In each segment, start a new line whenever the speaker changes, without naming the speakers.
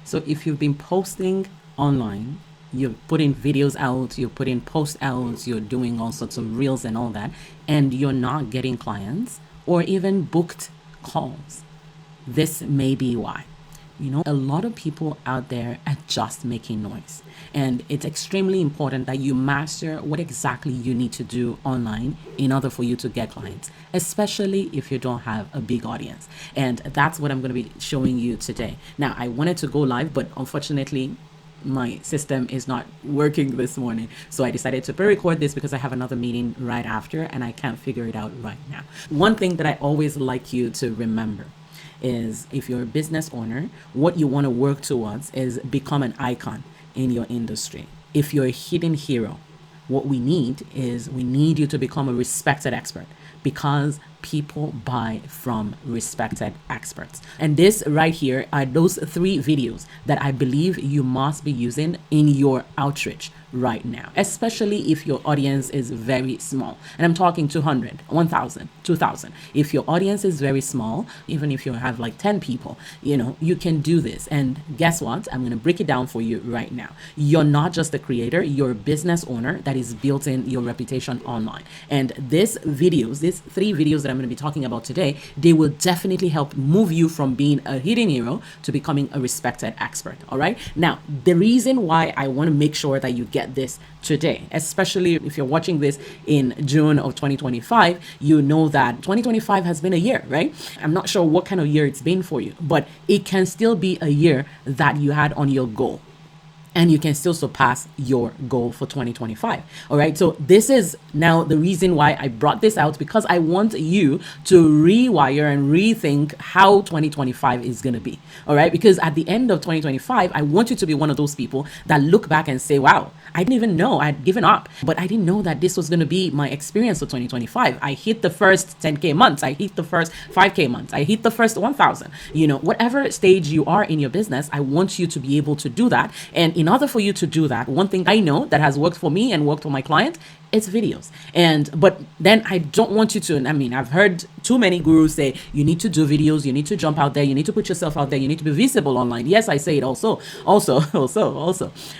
So if you've been posting online, you're putting videos out, you're putting posts out, you're doing all sorts of reels and all that, and you're not getting clients or even booked calls, this may be why. A lot of people out there are just making noise. And it's extremely important that you master what exactly you need to do online in order for you to get clients, especially if you don't have a big audience. And that's what I'm going to be showing you today. Now, I wanted to go live, but unfortunately, my system is not working this morning. So I decided to pre-record this because I have another meeting right after and I can't figure it out right now. One thing that I always like you to remember is if you're a business owner, what you want to work towards is become an icon in your industry. If you're a hidden hero, what we need you to become a respected expert, because people buy from respected experts. And this right here are those 3 videos that I believe you must be using in your outreach right now, especially if your audience is very small. And I'm talking 200, 1,000, 2,000. If your audience is very small, even if you have like 10 people, you can do this. And guess what? I'm going to break it down for you right now. You're not just a creator, you're a business owner that is built in your reputation online. And these 3 videos that I'm going to be talking about today, they will definitely help move you from being a hidden hero to becoming a respected expert. All right. Now, the reason why I want to make sure that you get this today, especially if you're watching this in June of 2025, you know that 2025 has been a year, right? I'm not sure what kind of year it's been for you, but it can still be a year that you had on your goal. And you can still surpass your goal for 2025. All right. So this is now the reason why I brought this out, because I want you to rewire and rethink how 2025 is going to be. All right. Because at the end of 2025, I want you to be one of those people that look back and say, wow, I didn't even know I'd given up, but I didn't know that this was going to be my experience for 2025. I hit the first 10K months. I hit the first 5K months. I hit the first 1,000. Whatever stage you are in your business, I want you to be able to do that. And in order for you to do that, one thing I know that has worked for me and worked for my clients, it's videos. But then I don't want you to, I've heard too many gurus say, you need to do videos, you need to jump out there, you need to put yourself out there, you need to be visible online. Yes, I say it also.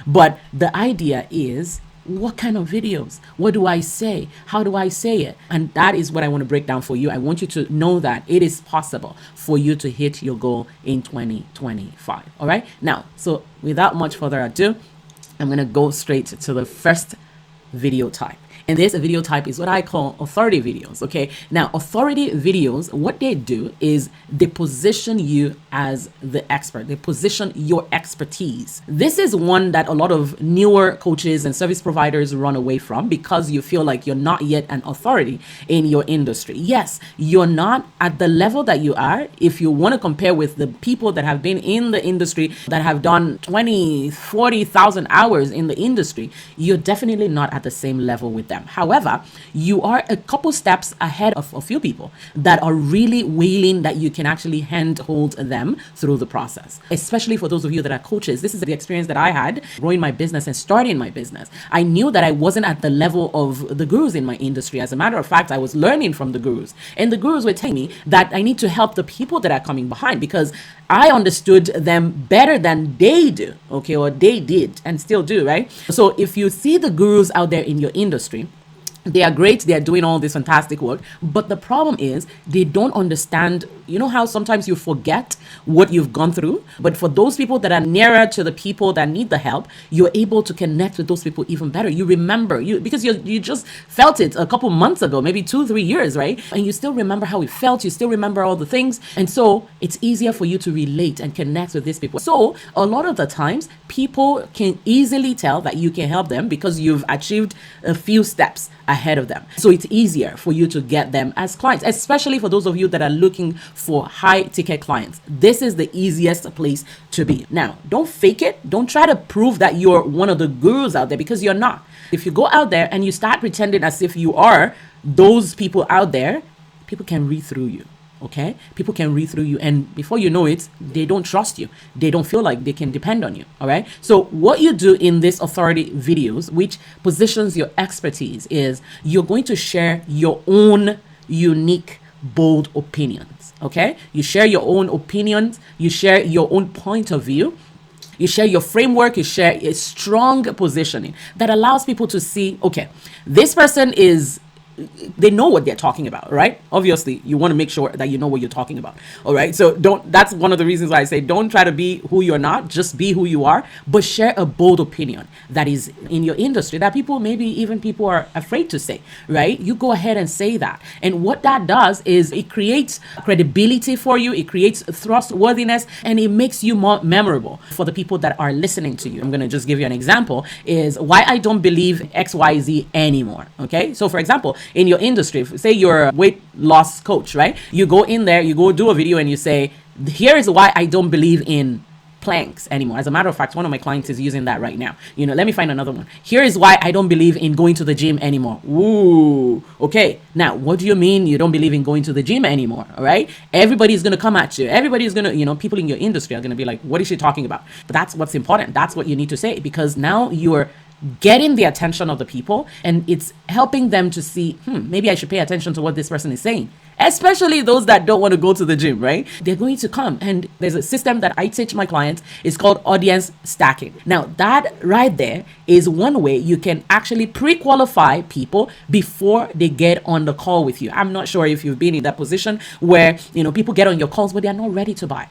But the idea is, what kind of videos? What do I say? How do I say it? And that is what I want to break down for you. I want you to know that it is possible for you to hit your goal in 2025. All right. Now, so without much further ado, I'm going to go straight to the first video type. And this video type is what I call authority videos. Okay. Now, authority videos, what they do is they position you as the expert. They position your expertise. This is one that a lot of newer coaches and service providers run away from because you feel like you're not yet an authority in your industry. Yes, you're not at the level that you are. If you want to compare with the people that have been in the industry, that have done 20, 40,000 hours in the industry, you're definitely not at the same level with them. However, you are a couple steps ahead of a few people that are really willing that you can actually handhold them through the process. Especially for those of you that are coaches, this is the experience that I had growing my business and starting my business. I knew that I wasn't at the level of the gurus in my industry. As a matter of fact, I was learning from the gurus, and the gurus were telling me that I need to help the people that are coming behind because I understood them better than they do, okay, or they did and still do, right? So if you see the gurus out there in your industry, they are great. They are doing all this fantastic work. But the problem is they don't understand, you know how sometimes you forget what you've gone through? But for those people that are nearer to the people that need the help, you're able to connect with those people even better. You remember, because you just felt it a couple months ago, maybe 2-3 years, right? And you still remember how it felt. You still remember all the things. And so it's easier for you to relate and connect with these people. So a lot of the times, people can easily tell that you can help them because you've achieved a few steps ahead of them. So it's easier for you to get them as clients, especially for those of you that are looking for high ticket clients. This is the easiest place to be. Now, don't fake it. Don't try to prove that you're one of the gurus out there because you're not. If you go out there and you start pretending as if you are those people out there, people can read through you. Okay, people can read through you, and before you know it, they don't trust you. They don't feel like they can depend on you. All right. So what you do in this authority videos, which positions your expertise, is you're going to share your own unique, bold opinions. Okay, you share your own opinions, you share your own point of view. You share your framework, you share a strong positioning that allows people to see, okay, this person is, they know what they're talking about, right? Obviously, you want to make sure that you know what you're talking about. All right. So that's one of the reasons why I say don't try to be who you're not, just be who you are, but share a bold opinion that is in your industry that people, maybe even people are afraid to say, right? You go ahead and say that. And what that does is it creates credibility for you, it creates trustworthiness, and it makes you more memorable for the people that are listening to you. I'm going to just give you an example is why I don't believe XYZ anymore. Okay. So for example, in your industry, say you're a weight loss coach, right? You go in there, you go do a video and you say, here is why I don't believe in planks anymore. As a matter of fact, one of my clients is using that right now. Let me find another one. Here is why I don't believe in going to the gym anymore. Ooh, okay. Now, what do you mean you don't believe in going to the gym anymore? All right. Everybody's going to come at you. Everybody's going to, people in your industry are going to be like, what is she talking about? But that's what's important. That's what you need to say, because now you're getting the attention of the people and it's helping them to see, maybe I should pay attention to what this person is saying, especially those that don't want to go to the gym, right? They're going to come, and there's a system that I teach my clients. It's called audience stacking. Now that right there is one way you can actually pre-qualify people before they get on the call with you. I'm not sure if you've been in that position where, people get on your calls, but they're not ready to buy.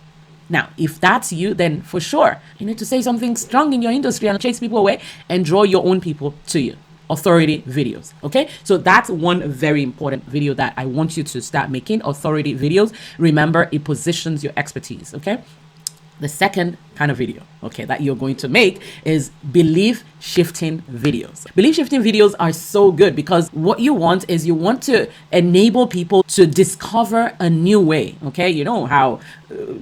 Now, if that's you, then for sure, you need to say something strong in your industry and chase people away and draw your own people to you. Authority videos. Okay. So that's one very important video that I want you to start making. Authority videos. Remember, it positions your expertise. Okay. The second kind of video, okay, that you're going to make is belief shifting videos. Belief shifting videos are so good because what you want is you want to enable people to discover a new way. Okay. You know how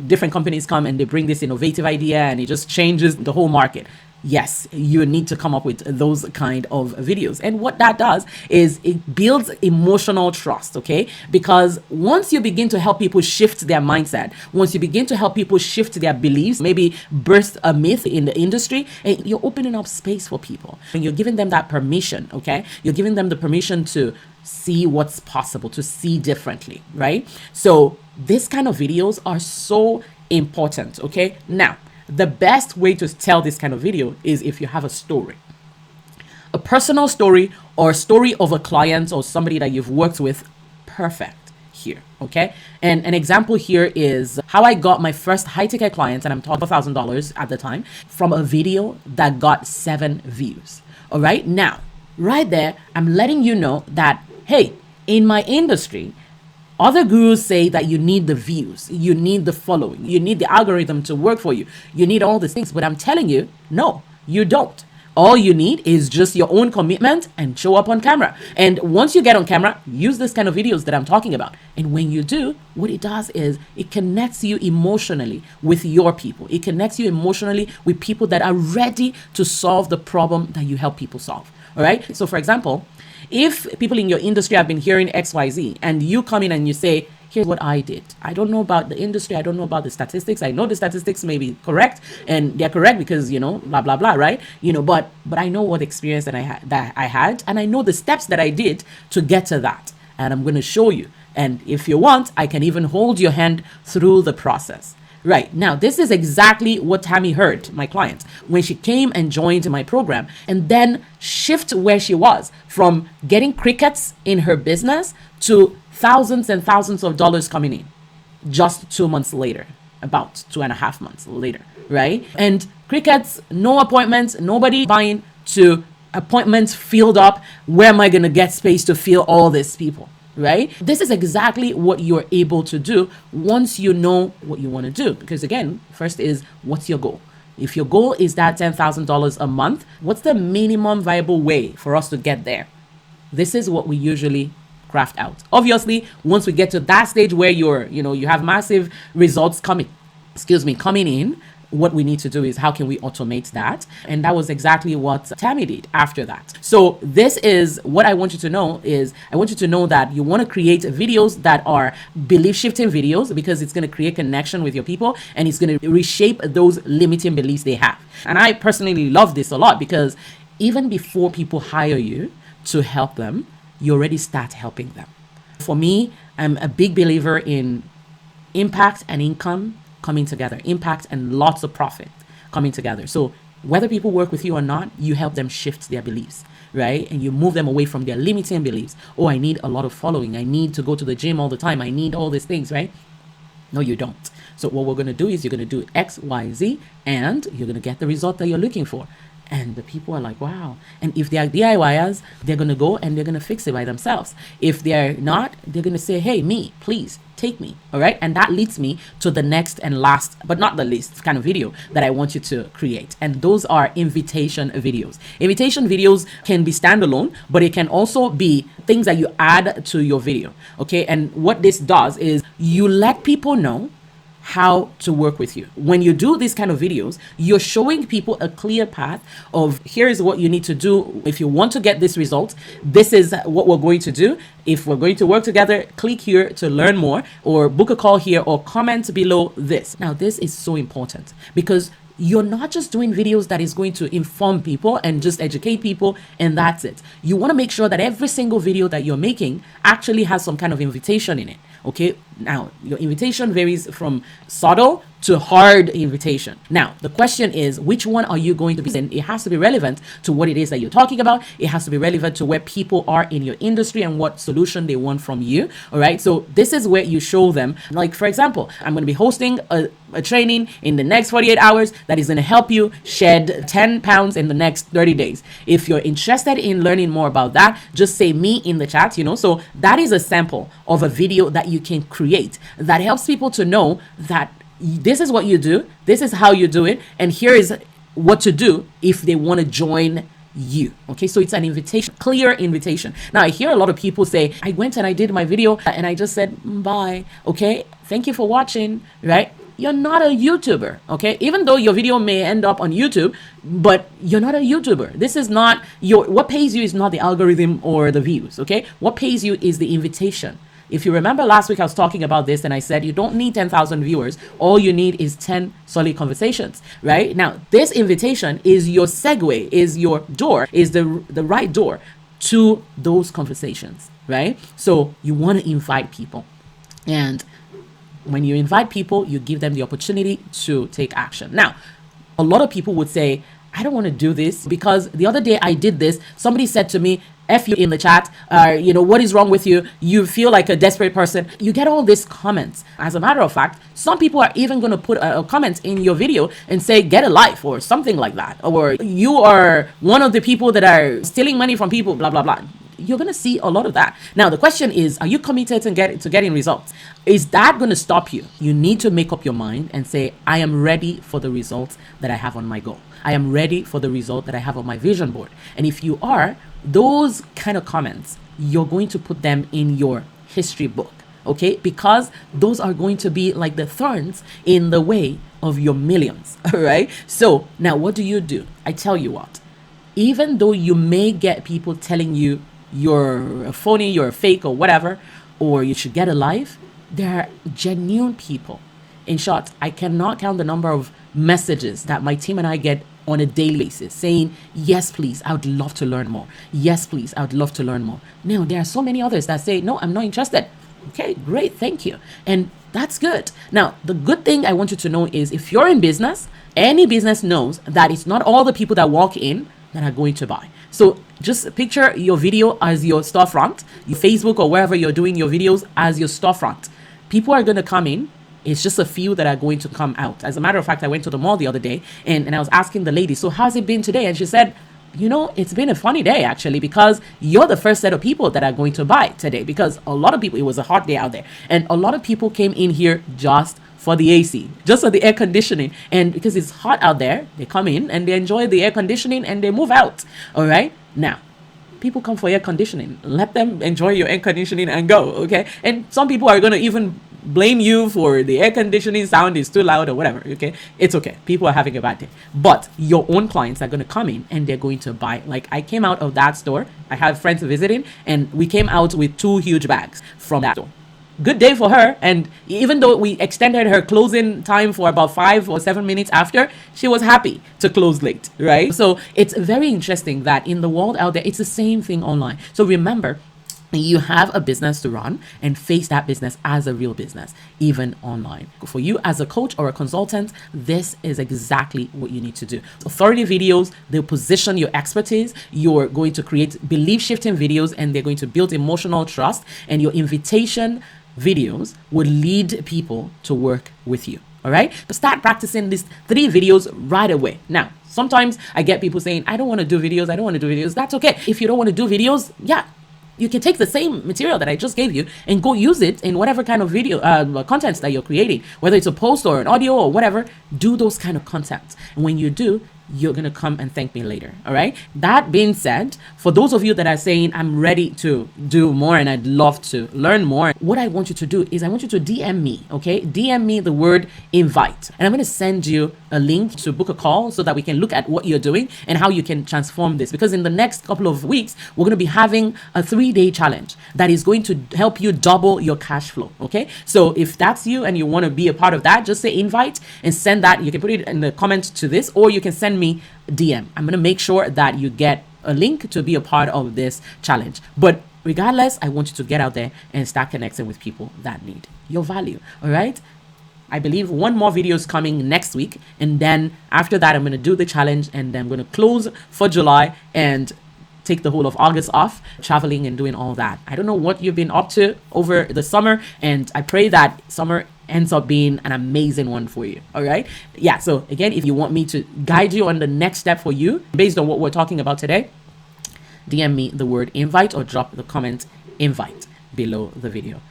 different companies come and they bring this innovative idea and it just changes the whole market. Yes, you need to come up with those kind of videos. And what that does is it builds emotional trust, okay? Because once you begin to help people shift their mindset, once you begin to help people shift their beliefs, maybe burst a myth in the industry, and you're opening up space for people. And you're giving them that permission, okay? You're giving them the permission to see what's possible, to see differently, right? So this kind of videos are so important, okay? Now, the best way to tell this kind of video is if you have a story, a personal story or a story of a client or somebody that you've worked with. Perfect here. Okay. And an example here is how I got my first high ticket client, and I'm talking $1,000 at the time, from a video that got 7 views. All right. Now, right there, I'm letting you know that, hey, in my industry, other gurus say that you need the views, you need the following, you need the algorithm to work for you, you need all these things. But I'm telling you, no, you don't. All you need is just your own commitment and show up on camera. And once you get on camera, use this kind of videos that I'm talking about. And when you do, what it does is it connects you emotionally with your people. It connects you emotionally with people that are ready to solve the problem that you help people solve. All right. So for example, if people in your industry have been hearing XYZ and you come in and you say, here's what I did. I don't know about the industry. I don't know about the statistics. I know the statistics may be correct and they're correct because, blah, blah, blah, right? But I know what experience that I had, and I know the steps that I did to get to that. And I'm going to show you. And if you want, I can even hold your hand through the process. Right. Now, this is exactly what Tammy heard, my client, when she came and joined my program, and then shift where she was from getting crickets in her business to thousands and thousands of dollars coming in just 2 months later, about 2.5 months later. Right. And crickets, no appointments, nobody buying, to appointments filled up. Where am I going to get space to fill all these people? Right? This is exactly what you're able to do once you know what you want to do. Because again, first is, what's your goal? If your goal is that $10,000 a month, what's the minimum viable way for us to get there? This is what we usually craft out. Obviously, once we get to that stage where you have massive results coming in, what we need to do is how can we automate that? And that was exactly what Tammy did after that. So this is what I want you to know is I want you to know that you want to create videos that are belief shifting videos, because it's going to create connection with your people and it's going to reshape those limiting beliefs they have. And I personally love this a lot because even before people hire you to help them, you already start helping them. For me, I'm a big believer in impact and income coming together, impact and lots of profit coming together. So whether people work with you or not, you help them shift their beliefs, right? And you move them away from their limiting beliefs. Oh, I need a lot of following. I need to go to the gym all the time. I need all these things, right? No, you don't. So what we're going to do is you're going to do X, Y, Z, and you're going to get the result that you're looking for. And the people are like, wow. And if they are DIYers, they're going to go and they're going to fix it by themselves. If they're not, they're going to say, hey, me, please take me. All right. And that leads me to the next and last, but not the least kind of video that I want you to create. And those are invitation videos. Invitation videos can be standalone, but it can also be things that you add to your video. Okay. And what this does is you let people know how to work with you. When you do these kind of videos, you're showing people a clear path of here's what you need to do. If you want to get this result, this is what we're going to do. If we're going to work together, click here to learn more, or book a call here, or comment below this. Now, this is so important because you're not just doing videos that is going to inform people and just educate people and that's it. You want to make sure that every single video that you're making actually has some kind of invitation in it. Okay, now your invitation varies from subtle to hard invitation. Now, the question is, which one are you going to be saying? It has to be relevant to what it is that you're talking about. It has to be relevant to where people are in your industry and what solution they want from you. All right, so this is where you show them, like, for example, I'm going to be hosting a training in the next 48 hours that is going to help you shed 10 pounds in the next 30 days. If you're interested in learning more about that, just say me in the chat, so that is a sample of a video that you can create that helps people to know that this is what you do, this is how you do it, and here is what to do if they want to join you. Okay, so it's an invitation, clear invitation. Now, I hear a lot of people say, I went and I did my video and I just said bye. Okay, thank you for watching, right? You're not a YouTuber, okay? Even though your video may end up on YouTube, but you're not a YouTuber. This is not what pays you is not the algorithm or the views, okay? What pays you is the invitation. If you remember last week, I was talking about this and I said, you don't need 10,000 viewers. All you need is 10 solid conversations, right? Now, this invitation is your segue, is your door, is the right door to those conversations, right? So you want to invite people. And when you invite people, you give them the opportunity to take action. Now, a lot of people would say, I don't want to do this because the other day I did this. Somebody said to me, F you in the chat, what is wrong with you? You feel like a desperate person. You get all these comments. As a matter of fact, some people are even going to put a comment in your video and say, get a life or something like that. Or you are one of the people that are stealing money from people, blah, blah, blah. You're going to see a lot of that. Now, the question is, are you committed to getting results? Is that going to stop you? You need to make up your mind and say, I am ready for the results that I have on my goal. I am ready for the result that I have on my vision board. And if you are, those kind of comments, you're going to put them in your history book, okay? Because those are going to be like the thorns in the way of your millions, all right? So now what do? I tell you what, even though you may get people telling you you're a phony, you're a fake or whatever, or you should get a life, there are genuine people. In short, I cannot count the number of messages that my team and I get on a daily basis saying, yes, please, I would love to learn more. Yes, please, I would love to learn more. Now, there are so many others that say, no, I'm not interested. Okay, great, thank you. And that's good. Now, the good thing I want you to know is if you're in business, any business knows that it's not all the people that walk in that are going to buy. So just picture your video as your storefront, your Facebook or wherever you're doing your videos as your storefront. People are going to come in. It's just a few that are going to come out. As a matter of fact, I went to the mall the other day and I was asking the lady, so how's it been today? And she said, it's been a funny day actually, because you're the first set of people that are going to buy today, because a lot of people, it was a hot day out there. And a lot of people came in here just for the AC, just for the air conditioning. And because it's hot out there, they come in and they enjoy the air conditioning and they move out. All right. Now, people come for air conditioning. Let them enjoy your air conditioning and go. Okay. And some people are going to even blame you for the air conditioning sound is too loud or whatever. Okay, it's okay. People are having a bad day, but your own clients are going to come in and they're going to buy. Like I came out of that store. I have friends visiting and we came out with 2 huge bags from that store. Good day for her. And even though we extended her closing time for about 5 or 7 minutes after, she was happy to close late, right? So it's very interesting that in the world out there, it's the same thing online. So remember, you have a business to run and face that business as a real business, even online. For you as a coach or a consultant, this is exactly what you need to do. Authority videos, they'll position your expertise. You're going to create belief shifting videos, and they're going to build emotional trust, and your invitation videos will lead people to work with you. All right. But start practicing these 3 videos right away. Now, sometimes I get people saying, I don't want to do videos. I don't want to do videos. That's okay. If you don't want to do videos, yeah, you can take the same material that I just gave you and go use it in whatever kind of video contents that you're creating, whether it's a post or an audio or whatever. Do those kind of contents. And when you do, you're going to come and thank me later. All right. That being said, for those of you that are saying, I'm ready to do more and I'd love to learn more, what I want you to do is I want you to DM me. Okay. DM me the word invite. And I'm going to send you a link to book a call so that we can look at what you're doing and how you can transform this. Because in the next couple of weeks, we're going to be having a 3-day challenge that is going to help you double your cash flow. Okay. So if that's you and you want to be a part of that, just say invite and send that. You can put it in the comments to this, or you can send me DM. I'm going to make sure that you get a link to be a part of this challenge. But regardless, I want you to get out there and start connecting with people that need your value. All right. I believe one more video is coming next week. And then after that, I'm going to do the challenge, and then I'm going to close for July and take the whole of August off, traveling and doing all that. I don't know what you've been up to over the summer, and I pray that summer ends up being an amazing one for you. All right. Yeah. So again, if you want me to guide you on the next step for you based on what we're talking about today, DM me the word invite or drop the comment invite below the video.